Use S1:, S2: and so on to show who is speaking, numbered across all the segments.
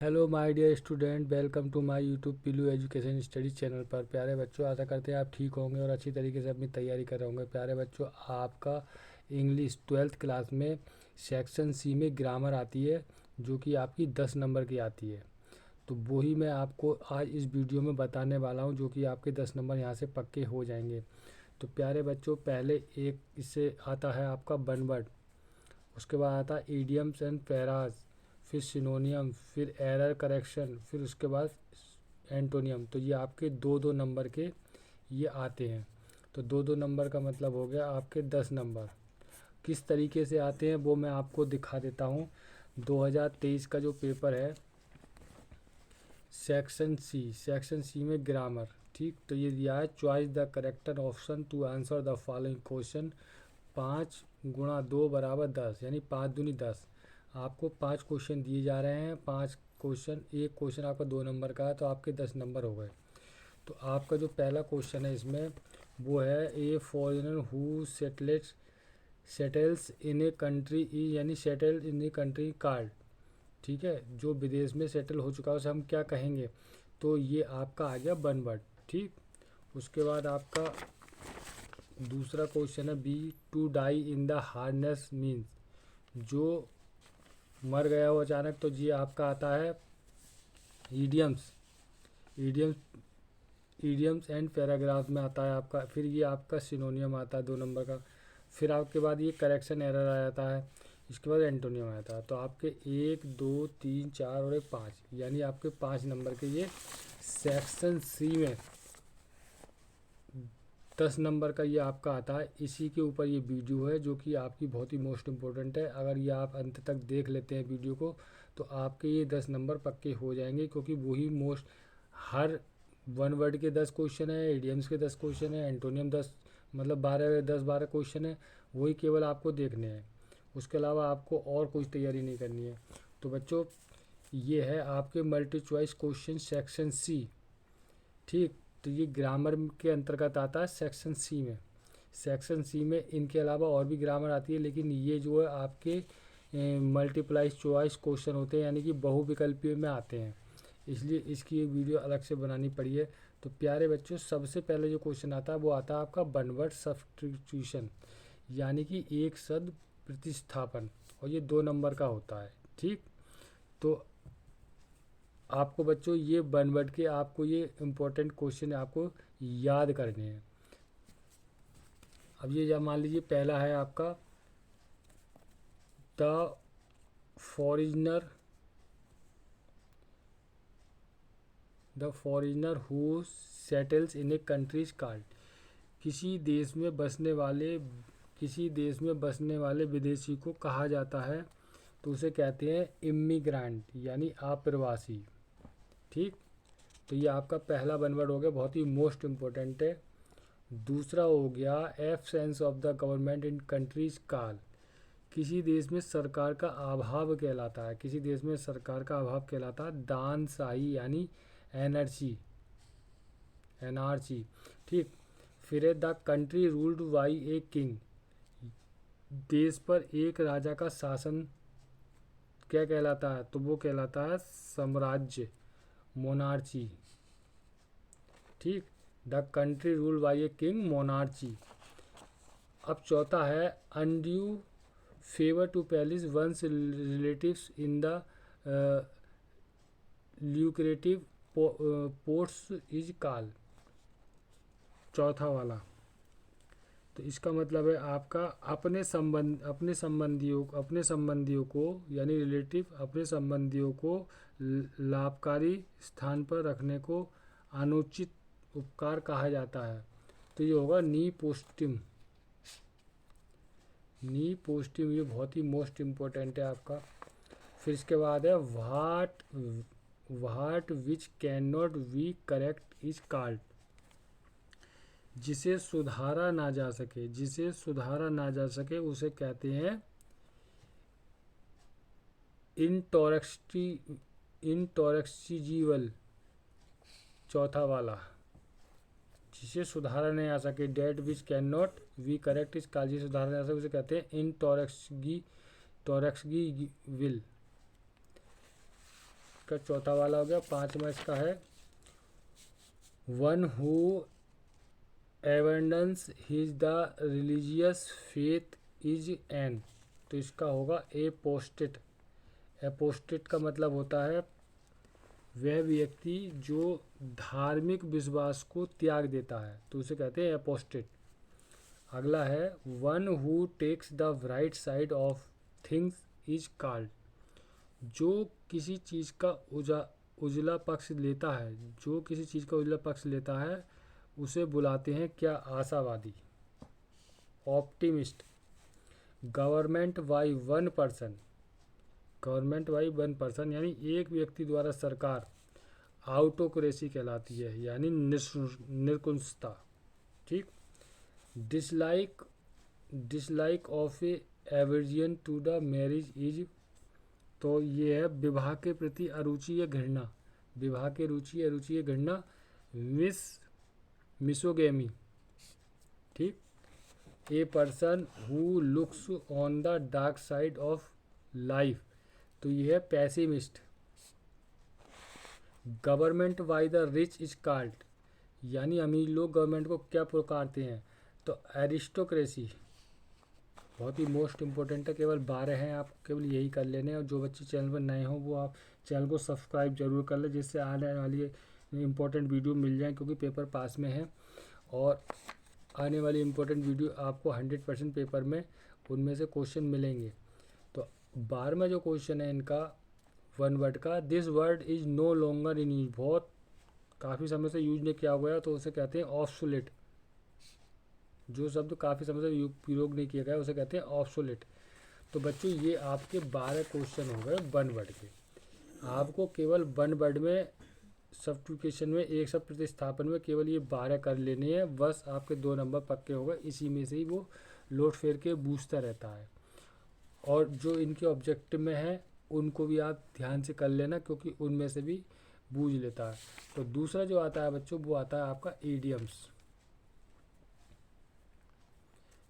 S1: Hello my dear student, welcome to my YouTube Pilu education studies channel पर। प्यारे बच्चों, आशा करते हैं आप ठीक होंगे और अच्छी तरीके से अपनी तैयारी कर रहे होंगे। प्यारे बच्चों, आपका इंग्लिश 12th क्लास में सेक्शन सी में ग्रामर आती है, जो कि आपकी 10 नंबर की आती है। तो वही मैं आपको आज इस वीडियो में बताने वाला हूँ, जो कि आपके 10 नंबर यहाँ से पक्के हो जाएंगे। तो प्यारे बच्चों, पहले एक इससे आता है आपका वन वर्ड, उसके बाद आता है ईडियम्स एंड पैराज, फिर सिनोनियम, फिर एरर करेक्शन, फिर उसके बाद एंटोनियम। तो ये आपके दो दो नंबर के ये आते हैं। तो दो दो नंबर का मतलब हो गया आपके 10 नंबर। किस तरीके से आते हैं वो मैं आपको दिखा देता हूँ। 2023 का जो पेपर है सेक्शन सी में ग्रामर, ठीक। तो ये दिया है choice the correct option to answer the following question. 5 × 2 = 10, यानी 5 दूनी 10। आपको 5 क्वेश्चन दिए जा रहे हैं। 5 क्वेश्चन, एक क्वेश्चन आपका 2 नंबर का है, तो आपके 10 नंबर हो गए। तो आपका जो पहला क्वेश्चन है इसमें वो है a foreigner who settles in a country is, यानी settle in a country card, ठीक है। जो विदेश में सेटल हो चुका है उसे हम क्या कहेंगे? तो ये आपका आ गया वन वर्ड, ठीक। उसके बाद आपका दूसरा क्वेश्चन है be to die in the harness means, जो मर गया हो अचानक। तो ये आपका आता है idioms idioms idioms and paragraph में आता है आपका। फिर ये आपका सिनोनियम आता है 2 नंबर का। फिर आपके बाद ये करेक्शन एरर आ जाता है। इसके बाद एंटोनियम आ जाता है। तो आपके 1 2 3 4 और 5, यानी आपके 5 नंबर के ये सेक्शन सी में 10 नंबर का ये आपका आता है। इसी के ऊपर ये वीडियो है, जो कि आपकी बहुत ही मोस्ट इम्पोर्टेंट है। अगर ये आप अंत तक देख लेते हैं वीडियो को, तो आपके ये 10 नंबर पक्के हो जाएंगे, क्योंकि वही मोस्ट, हर वन वर्ड के 10 क्वेश्चन है, इडियम्स के 10 क्वेश्चन है, एंटोनियम 10, मतलब 12 क्वेश्चन है। वही केवल आपको देखने हैं, उसके अलावा आपको और कुछ तैयारी नहीं करनी है। तो बच्चों, ये है आपके multi choice question section C, ठीक। तो ये ग्रामर के अंतर्गत आता है सेक्शन सी में। सेक्शन सी में इनके अलावा और भी ग्रामर आती है, लेकिन ये जो है आपके मल्टीप्लाई चॉइस क्वेश्चन होते हैं, यानी कि बहुविकल्पीय में आते हैं, इसलिए इसकी एक वीडियो अलग से बनानी पड़ी है। तो प्यारे बच्चों, सबसे पहले जो क्वेश्चन आता है वो आता है आपका वन वर्ड सब्स्टिट्यूशन, यानी कि एक शब्द प्रतिस्थापन, और ये 2 नंबर का होता है, ठीक। तो आपको बच्चों ये वन वर्ड के आपको ये इम्पोर्टेंट क्वेश्चन आपको याद करने हैं। अब ये जब मान लीजिए पहला है आपका the foreigner who settles in A countries card. किसी देश में बसने वाले विदेशी को कहा जाता है, तो उसे कहते हैं इमिग्रेंट, यानी अप्रवासी, ठीक। तो ये आपका पहला वन वर्ड हो गया, बहुत ही मोस्ट इम्पोर्टेंट है। दूसरा हो गया absence of the government in countries काल। किसी देश में सरकार का अभाव कहलाता है, दानशाही, यानी एनआरसी, ठीक। फिर है the country ruled by a king. देश पर एक राजा का शासन क्या कहलाता है? तो वो कहलाता है साम्राज्य, मोनार्ची, ठीक। The country ruled by a king, monarchy. अब चौथा है undue favour to palace ones relatives in the lucrative ports is called. चौथा वाला, तो इसका मतलब है आपका अपने संबंधियों को, यानी रिलेटिव, अपने संबंधियों को लाभकारी स्थान पर रखने को अनुचित उपकार कहा जाता है। तो ये होगा नी पोस्टिम, ये बहुत ही मोस्ट इम्पोर्टेंट है आपका। फिर इसके बाद है what which can not be correct is called. जिसे सुधारा ना जा सके उसे कहते हैं इनटॉरेक्सिजिबल। चौथा वाला, जिसे सुधारा नहीं आ सके, that which can not be correct is called, जिसे सुधारा नहीं आ सके उसे कहते हैं इनटॉरेक्सिजिबल। इसका चौथा वाला हो गया। पांचवा इसका है one who abandons his the religious faith is an, तो इसका होगा एपोस्टेट। एपोस्टेट का मतलब होता है वह व्यक्ति जो धार्मिक विश्वास को त्याग देता है, तो उसे कहते हैं एपोस्टेट। अगला है one who takes the right side of things is called, जो किसी चीज़ का उजला पक्ष लेता है, जो किसी चीज़ का उजला पक्ष लेता है उसे बुलाते हैं क्या? आशावादी, optimist. Government by one person, government by one person यानी एक व्यक्ति द्वारा सरकार, आउटोक्रेसी कहलाती है यानी निरकुंशता। ठीक। Dislike, dislike of a aversion to the marriage is, तो ये है विवाह के प्रति अरुचि या घृणा, विवाह के रुचि अरुचि या घृणा। मिसोगेमी। ठीक। A person who looks on the dark side of life, तो ये है pessimist. Government by the rich is called, यानी अमीर लोग गवर्नमेंट को क्या पुकारते हैं? तो एरिस्टोक्रेसी। बहुत ही मोस्ट इम्पोर्टेंट है, केवल 12 हैं, आप केवल यही कर लेने। और जो बच्चे चैनल पर नए हों वो आप चैनल को सब्सक्राइब जरूर कर लें, जिससे आने वाली इम्पोर्टेंट वीडियो मिल जाए, क्योंकि पेपर पास में है और आने वाली इम्पोर्टेंट वीडियो आपको 100% पेपर में उनमें से क्वेश्चन मिलेंगे। तो 12वां जो क्वेश्चन है इनका वन वर्ड का, this word is no longer in use, बहुत काफ़ी समय से यूज नहीं किया गया, तो उसे कहते हैं ऑब्सोलेट। जो शब्द काफ़ी समय से प्रयोग नहीं किया गया उसे कहते हैं ऑब्सोलेट। तो बच्चों ये आपके 12 क्वेश्चन हो गए वन वर्ड के। आपको केवल वन वर्ड में सब्स्टिट्यूशन में एक शब्द प्रतिस्थापन में केवल ये 12 कर लेने हैं, बस आपके 2 नंबर पक्के हो गए। इसी में से ही वो लोट फेर के बूझता रहता है। और जो इनके ऑब्जेक्टिव में है उनको भी आप ध्यान से कर लेना, क्योंकि उनमें से भी बूझ लेता है। तो दूसरा जो आता है बच्चों वो आता है आपका ईडियम्स।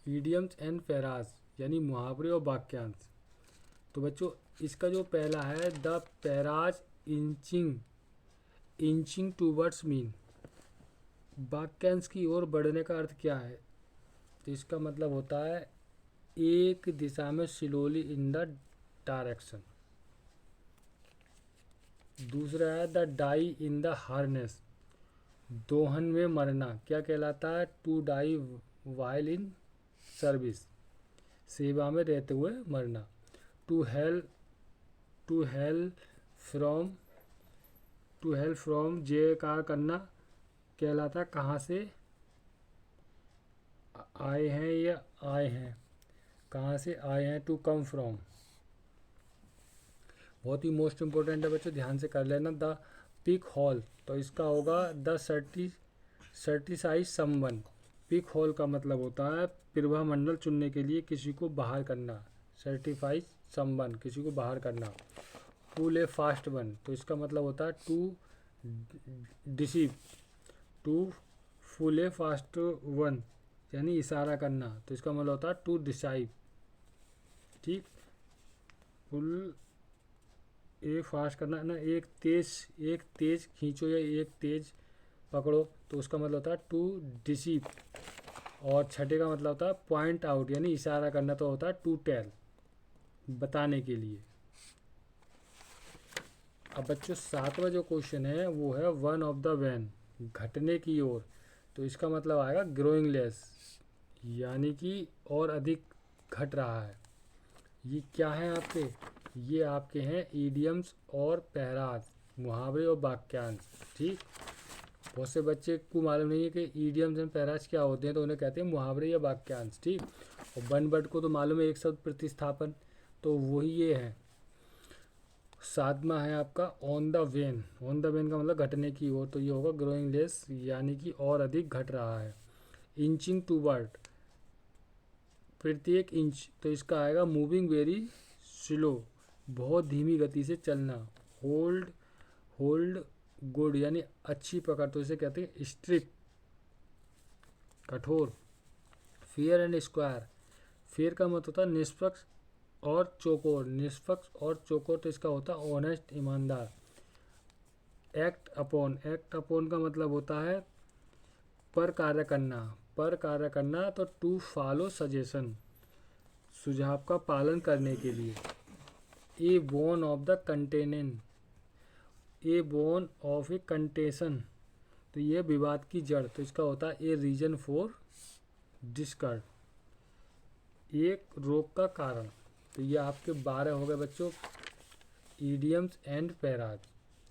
S1: ईडियम्स एंड पैराज यानी मुहावरे और वाक्यांश। तो बच्चों इसका जो पहला है the paras inching, inching towards mean, वाक्यांश की ओर बढ़ने का अर्थ क्या है? तो इसका मतलब होता है एक दिशा में स्लोली इन द डायरेक्शन। दूसरा है the die in the harness, दोहन में मरना क्या कहलाता है? To die while in service, सेवा में रहते हुए मरना। To hail, to hail from, to hail from जे कार करना कहलाता है कहाँ से आए हैं या आए हैं, कहाँ से आए हैं, टू कम फ्रॉम। बहुत ही मोस्ट इम्पोर्टेंट है बच्चों, ध्यान से कर लेना। द पिक हॉल, तो इसका होगा द सर्टिसाइज समवन। पिक हॉल का मतलब होता है प्रभा मंडल चुनने के लिए किसी को बाहर करना, सर्टिफाइज समवन, किसी को बाहर करना। पुल ए फास्ट वन, तो इसका मतलब होता है to deceive, to pull a fast one यानी इशारा करना, तो इसका मतलब होता है टू डिसाइव। ठीक। फुल ए फास्ट करना ना, एक तेज खींचो या एक तेज पकड़ो, तो उसका मतलब होता है टू डिसीव। और छठे का मतलब होता है पॉइंट आउट यानी इशारा करना, तो होता है टू टेल, बताने के लिए। अब बच्चों 7वां जो क्वेश्चन है वो है वन ऑफ द वैन, घटने की ओर, तो इसका मतलब आएगा ग्रोइंग लेस यानी कि और अधिक घट रहा है। ये क्या है आपके? ये आपके हैं ईडियम्स और पैराज, मुहावरे और वाक्यांश। ठीक। बहुत से बच्चे को मालूम नहीं है कि ईडियम्स एंड पैराज क्या होते हैं, तो उन्हें कहते हैं मुहावरे या वाक्यांश। ठीक। और वन वर्ड को तो मालूम है एक शब्द प्रतिस्थापन, तो वही ये है। 7वां है आपका on the when, on the when का मतलब घटने की ओर, तो ये होगा ग्रोइंग लेस यानी कि और अधिक घट रहा है। इंचिंग टूवर्ड, प्रत्येक इंच, तो इसका आएगा मूविंग वेरी स्लो, बहुत धीमी गति से चलना। होल्ड, होल्ड गुड यानी अच्छी पकड़, तो इसे कहते हैं स्ट्रिक्ट, कठोर। फेयर एंड स्क्वायर, फेयर का मतलब होता है निष्पक्ष और चौकोर, निष्पक्ष और चौकोर, तो इसका होता है ऑनेस्ट, ईमानदार। एक्ट अपॉन का मतलब होता है पर कार्य करना, तो टू फॉलो सजेशन, सुझाव का पालन करने के लिए। A bone of the continent, a bone of a contention, तो ये विवाद की जड़, तो इसका होता है ए रीजन फॉर डिस्कॉर्ड, एक रोग का कारण। तो ये आपके 12 हो गए बच्चों ईडियम्स एंड पैराज।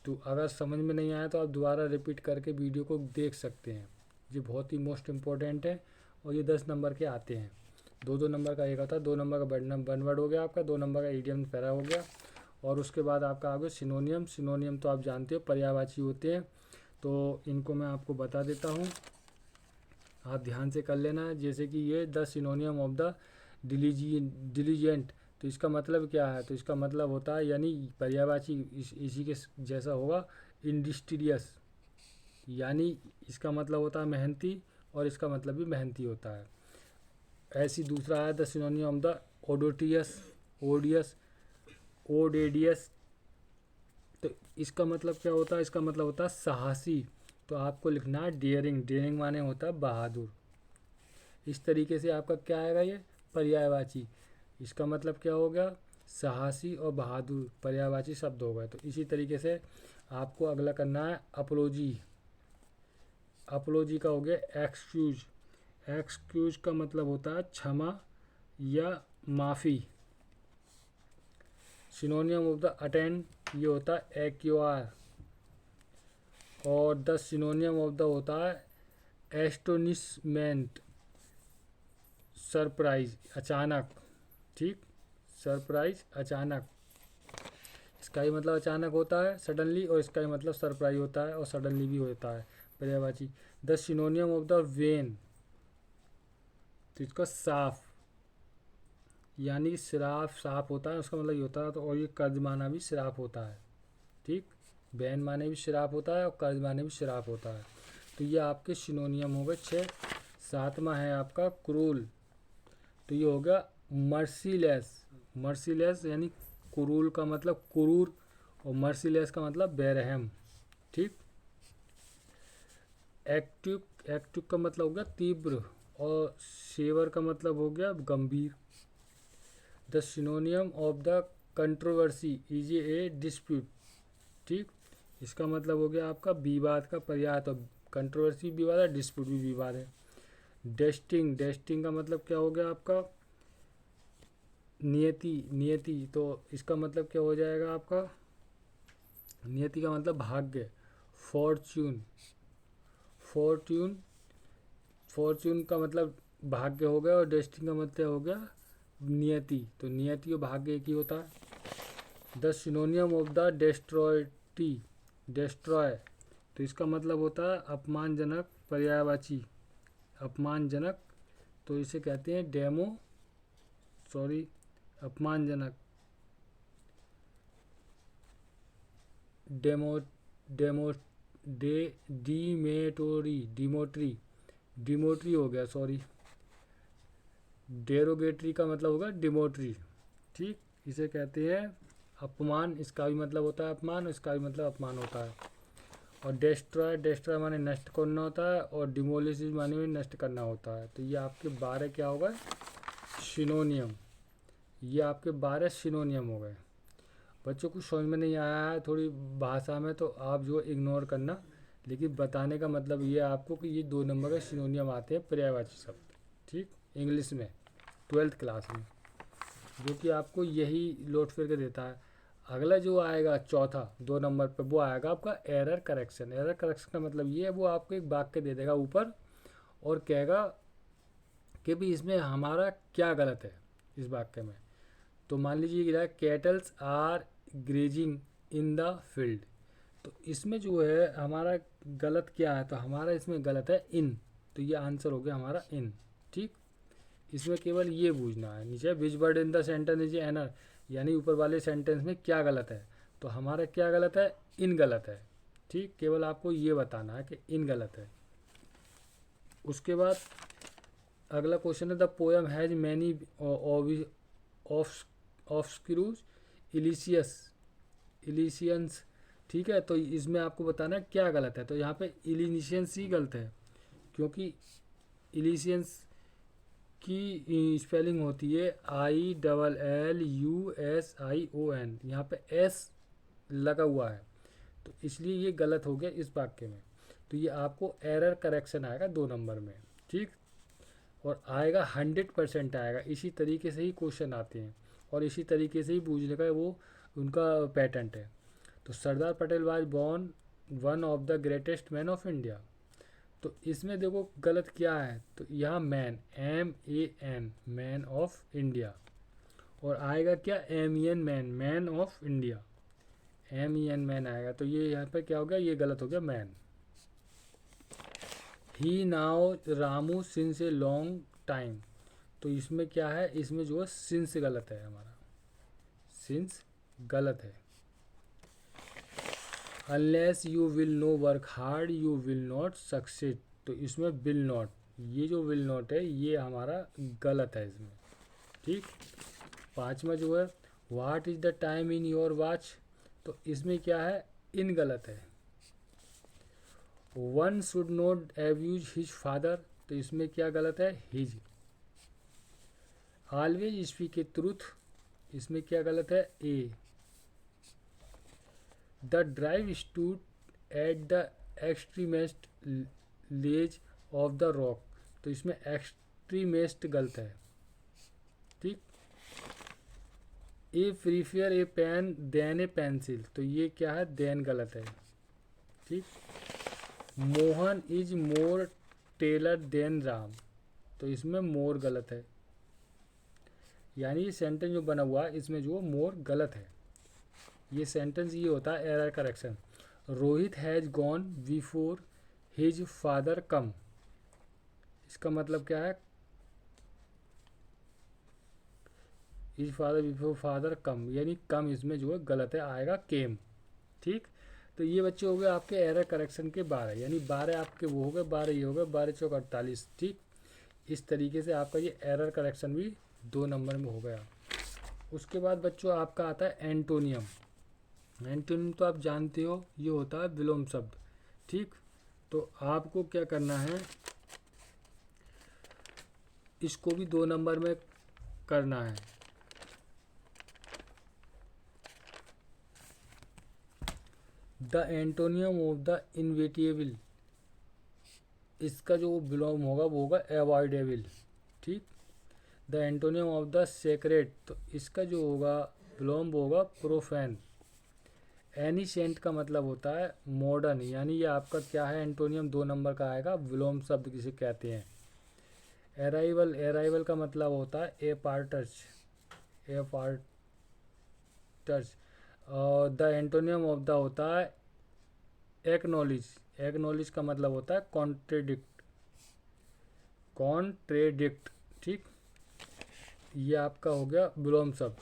S1: तो अगर समझ में नहीं आया तो आप दोबारा रिपीट करके वीडियो को देख सकते हैं, ये बहुत ही मोस्ट इम्पोर्टेंट है। और ये 10 नंबर के आते हैं, 2 नंबर का एक आता है, 2 नंबर का वन वर्ड हो गया आपका, 2 नंबर का ईडियम पैरा हो गया। और उसके बाद आपका आगे सिनोनियम तो आप जानते हो पर्यायवाची होते हैं, तो इनको मैं आपको बता देता हूँ, आप ध्यान से कर लेना। जैसे कि ये द सिनोनियम ऑफ द डिलीजेंट, तो इसका मतलब क्या है, तो इसका मतलब होता है यानी पर्यायवाची इसी के जैसा होगा इंडस्ट्रियस, यानी इसका मतलब होता है मेहनती, और इसका मतलब भी मेहनती होता है। ऐसी दूसरा है द सिनोनियम ऑफ द ओडेडियस, तो इसका मतलब क्या होता है, इसका मतलब होता है साहसी, तो आपको लिखना है डेयरिंग माने होता है बहादुर। इस तरीके से आपका क्या आएगा, ये पर्यायवाची, इसका मतलब क्या हो गया साहसी और बहादुर, पर्यायवाची शब्द हो गए। तो इसी तरीके से आपको अगला करना है अपोलॉजी का हो गया एक्सक्यूज का मतलब होता है क्षमा या माफ़ी। सिनोनियम ऑफ द अटेंड ये होता है एक्यूआर, और द सिनोनियम ऑफ द होता है एस्टोनिशमेंट, सरप्राइज अचानक, ठीक, सरप्राइज अचानक, इसका ही मतलब अचानक होता है सडनली, और इसका ही मतलब सरप्राइज होता है और सडनली भी होता है पर्यायवाची। द सिनोनियम ऑफ द वेन, तो इसका साफ, यानी शराब साफ होता है, उसका मतलब ये होता है। तो और ये कर्ज माना भी शराब होता है, ठीक, बैन माने भी शराब होता है और कर्ज माने भी शराब होता है। तो ये आपके सिनोनियम हो गए 6। 7वां है आपका क्रूल, तो ये हो गया मर्सीलेस यानी क्रूल का मतलब क्रूर, और मर्सीलेस का मतलब बेरहम, ठीक। एक्टिव का मतलब हो गया तीव्र, और सेवर का मतलब हो गया गंभीर। The सिनोनियम of the controversy is a dispute, ठीक, इसका मतलब हो गया आपका विवाद का पर्याय, तो कंट्रोवर्सी विवाद है, डिस्प्यूट भी विवाद है। डेस्टिंग का मतलब क्या हो गया आपका नियति, तो इसका मतलब क्या हो जाएगा आपका नियति का मतलब भाग्य। फॉर्च्यून का मतलब भाग्य हो गया, और डेस्टिनी का मतलब हो गया नियति, तो नियति और भाग्य एक ही होता है। द सिनोनियम ऑफ द डिस्ट्रॉय, तो इसका मतलब होता है अपमानजनक, पर्यायवाची अपमानजनक, तो इसे कहते हैं अपमानजनक, डिमोट्री हो गया, डेरोगेटरी का मतलब होगा डिमोट्री, ठीक, इसे कहते हैं अपमान, इसका भी मतलब होता है अपमान, इसका भी मतलब अपमान होता है। और डेस्ट्रॉय माने नष्ट करना होता है, और डिमोलिश माने भी नष्ट करना होता है। तो ये आपके 12 क्या होगा सिनोनियम, ये आपके 12 सिनोनियम हो गए। बच्चों को समझ में नहीं आया है थोड़ी भाषा में तो आप जो इग्नोर करना, लेकिन बताने का मतलब ये है आपको कि ये 2 नंबर के सिनोनियम आते हैं पर्यायवाची शब्द, ठीक, इंग्लिश में 12th क्लास में, जो कि आपको यही लोड फिर के देता है। अगला जो आएगा चौथा 2 नंबर पे, वो आएगा आपका एरर करेक्शन का मतलब ये है, वो आपको एक वाक्य दे देगा ऊपर और कहेगा कि भी इसमें हमारा क्या गलत है इस वाक्य में। तो मान लीजिए cattles are grazing in the field, तो इसमें जो है हमारा गलत क्या है, तो हमारा इसमें गलत है इन, तो ये आंसर हो गया हमारा इन, ठीक। इसमें केवल ये बूझना है नीचे which word in the sentence is error, यानी ऊपर वाले सेंटेंस में क्या गलत है, तो हमारा क्या गलत है इन गलत है, ठीक, केवल आपको ये बताना है कि इन गलत है। उसके बाद अगला क्वेश्चन है the poem has many of Scrooge's allusions, ठीक है, तो इसमें आपको बताना है क्या गलत है। तो यहाँ पे इलिनिशियंस ही गलत है, क्योंकि इलिशियंस की स्पेलिंग होती है ILLUSION, यहाँ पे एस लगा हुआ है, तो इसलिए ये गलत हो गया इस वाक्य में। तो ये आपको एरर करेक्शन आएगा 2 नंबर में। ठीक, और आएगा 100% आएगा। इसी तरीके से ही क्वेश्चन आते हैं और इसी तरीके से ही पूछने का वो उनका पैटेंट है। तो Sardar Patel was born one of the greatest man of India. तो इसमें देखो गलत क्या है, तो यहाँ man MAN man of India, और आएगा क्या MEN man man of India, MEN man आएगा। तो ये यहाँ पे क्या हो गया, ये गलत हो गया man. He now Ramu since a long time. तो इसमें क्या है, इसमें जो है सिंस गलत है, हमारा सिंस गलत है। Unless you will no work hard you will not succeed. तो इसमें विल नॉट, ये जो विल नॉट है ये हमारा गलत है इसमें। ठीक, 5वां जो है what is the time in your watch. तो इसमें क्या है, इन गलत है। One should not abuse his father. तो इसमें क्या गलत है, his. Always speak a truth, इसमें क्या गलत है, a. The drive stood at the extremest ledge of the rock. तो इसमें एक्सट्रीमेस्ट गलत है। ठीक, a prefer a pen then a pencil. तो ये क्या है, देन गलत है। ठीक, Mohan is more taller than Ram. तो इसमें मोर गलत है, यानी ये सेंटेंस जो बना हुआ है इसमें जो मोर गलत है। ये सेंटेंस ये होता है error correction. Rohit has gone before his father कम। इसका मतलब क्या है, हिज फादर बिफोर फादर कम, यानी कम इसमें जो है गलत है, आएगा केम। ठीक, तो ये बच्चे हो गए आपके एरर करेक्शन के 12, यानी 12 आपके वो हो गए, 12 ये हो गए, 12 चौक 48। ठीक, इस तरीके से आपका ये एरर करेक्शन भी 2 नंबर में हो गया। उसके बाद बच्चों आपका आता है एंटोनियम। एंटोनियम तो आप जानते हो, ये होता है विलोम शब्द। ठीक, तो आपको क्या करना है, इसको भी 2 नंबर में करना है। The antonym of the inevitable, इसका जो विलोम होगा वो होगा अवॉइडेबल। ठीक, the antonym of the secret, तो इसका जो होगा विलोम वो होगा प्रोफैन। एनिसेंट का मतलब होता है मॉडर्न, यानी ये आपका क्या है, एंटोनियम 2 नंबर का आएगा, विलोम शब्द किसे कहते हैं। अराइवल, अराइवल का मतलब होता है ए पार्टर्स, ए पार्टर्स। और द एंटोनियम ऑफ द होता है एक्नॉलेज, एक्नॉलेज का मतलब होता है कॉन्ट्रेडिक्ट, कॉन्ट्रेडिक्ट। ठीक, ये आपका हो गया विलोम शब्द।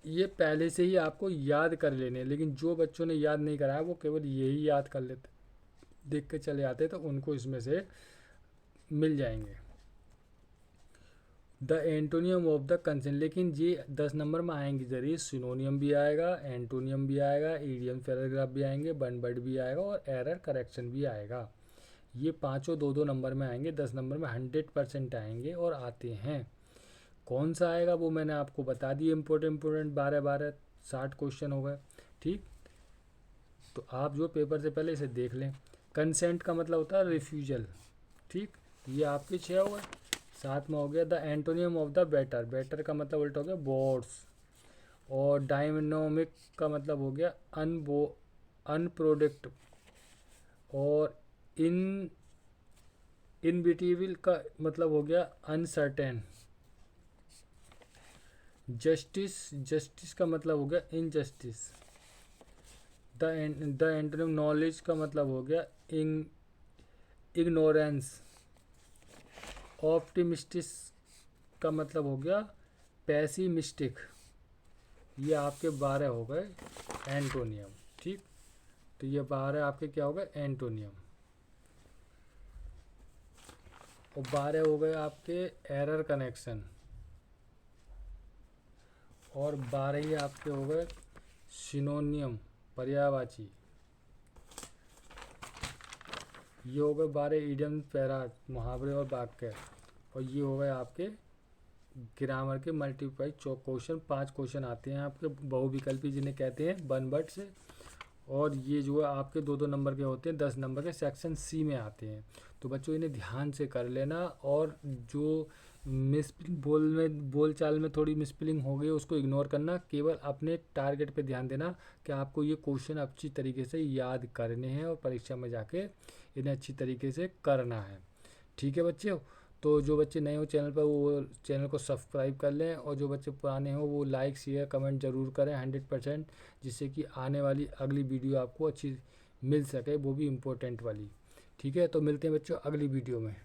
S1: ये पहले से ही आपको याद कर लेने, लेकिन जो बच्चों ने याद नहीं कराया वो केवल यही याद कर लेते, देख के चले आते, तो उनको इसमें से मिल जाएंगे। The antonym of the consent, लेकिन ये 10 नंबर में आएंगे जरिए, सिनोनियम भी आएगा, एंटोनियम भी आएगा, इडियम पैराग्राफ भी आएंगे, वन वर्ड भी आएगा और एरर करेक्शन भी आएगा। ये पाँचों 2-2 नंबर में आएंगे, 10 नंबर में 100% आएंगे और आते हैं। कौन सा आएगा वो मैंने आपको बता दिया, इम्पोर्टेंट 12 60 क्वेश्चन हो गए। ठीक, तो आप जो पेपर से पहले इसे देख लें। कंसेंट का मतलब होता है रिफ्यूजल। ठीक, ये आपके 6 हो गए। 7वां हो गया the antonym of the better, better का मतलब उल्टा हो गया बोर्ड्स। और डायनोमिक का मतलब हो गया अनप्रोडक्ट। और इनविटेबल का मतलब हो गया अनसर्टेन। जस्टिस, जस्टिस का मतलब हो गया इनजस्टिस। द एंटोनिम नॉलेज का मतलब हो गया इग्नोरेंस। ऑप्टिमिस्टिक का मतलब हो गया पैसिमिस्टिक। ये आपके 12 हो गए एंटोनियम। ठीक, तो ये 12 आपके क्या हो गए एंटोनियम, और 12 हो गए आपके एरर कनेक्शन, और 12 ही आपके हो गए सिनोनियम पर्यायवाची। ये हो गए 12 इडियम, पैरा, मुहावरे और वाक्य। और ये हो गए आपके ग्रामर के मल्टीप्लाई क्वेश्चन। 5 क्वेश्चन आते हैं आपके बहुविकल्पी जिन्हें कहते हैं 1 वर्ड से। और ये जो है आपके 2-2 नंबर के होते हैं, 10 नंबर के सेक्शन सी में आते हैं। तो बच्चों इन्हें ध्यान से कर लेना, और जो बोल चाल में थोड़ी मिसस्पेलिंग हो गई उसको इग्नोर करना, केवल अपने टारगेट पे ध्यान देना कि आपको ये क्वेश्चन अच्छी तरीके से याद करने हैं और परीक्षा में जाके इन्हें अच्छी तरीके से करना है। ठीक है बच्चों, तो जो बच्चे नए हो चैनल पर वो चैनल को सब्सक्राइब कर लें, और जो बच्चे पुराने हो वो लाइक शेयर कमेंट ज़रूर करें 100%, जिससे कि आने वाली अगली वीडियो आपको अच्छी मिल सके, वो भी इम्पोर्टेंट वाली। ठीक है, तो मिलते हैं बच्चों अगली वीडियो में।